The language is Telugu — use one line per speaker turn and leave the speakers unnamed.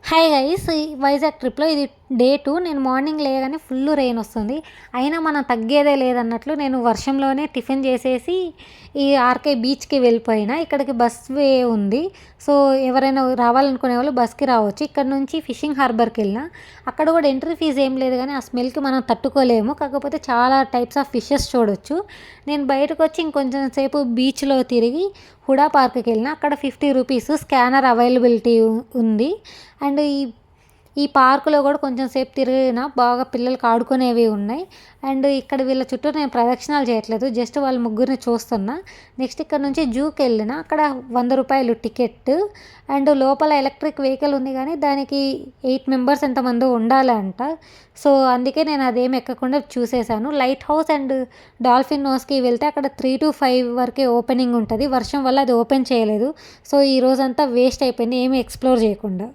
హాయ్ గైస్, ఈ వైజాగ్ ట్రిప్‌లో ఇది డే 2. నేను మార్నింగ్ లేయగానే ఫుల్లు రెయిన్ వస్తుంది. అయినా మనం తగ్గేదే లేదన్నట్లు నేను వర్షంలోనే టిఫిన్ చేసేసి ఈ ఆర్‌కే బీచ్‌కి వెళ్ళిపోయినా. ఇక్కడికి బస్ వే ఉంది. సో, ఎవరైనా రావాలనుకునే వాళ్ళు బస్‌కి రావచ్చు. ఇక్కడ నుంచి ఫిషింగ్ హార్బర్‌కెళ్ళినా. అక్కడ కూడా ఎంట్రీ ఫీజ్ ఏం లేదు గానీ, ఆ స్మెల్‌కి మనం తట్టుకోలేము. కాకపోతే చాలా టైప్స్ ఆఫ్ ఫిషెస్ చూడొచ్చు. నేను బయటకొచ్చి ఇంకొంచెం సేపు బీచ్‌లో తిరిగి హుడా పార్క్‌కెళ్ళినా. అక్కడ 50 రూపీస్ స్కానర్ అవైలబిలిటీ ఉంది. అండ్ ఈ పార్కులో కూడా కొంచెం సేపు తిరిగిన బాగా పిల్లలకి ఆడుకునేవి ఉన్నాయి. అండ్ ఇక్కడ వీళ్ళ చుట్టూ నేను ప్రదక్షిణాలు చేయట్లేదు, జస్ట్ వాళ్ళ ముగ్గురిని చూస్తున్నా. నెక్స్ట్ ఇక్కడ నుంచి జూకి వెళ్ళిన, అక్కడ 100 రూపాయలు టికెట్. అండ్ లోపల ఎలక్ట్రిక్ వెహికల్ ఉంది కానీ దానికి 8 మెంబర్స్ ఎంతమందో ఉండాలంట. సో అందుకే నేను అదేమి ఎక్కకుండా చూసేసాను. లైట్ హౌస్ అండ్ డాల్ఫిన్ నోస్కి వెళ్తే అక్కడ 3 to 5 వరకే ఓపెనింగ్ ఉంటుంది. వర్షం వల్ల అది ఓపెన్ చేయలేదు. సో ఈ రోజంతా వేస్ట్ అయిపోయింది ఏమీ ఎక్స్ప్లోర్ చేయకుండా.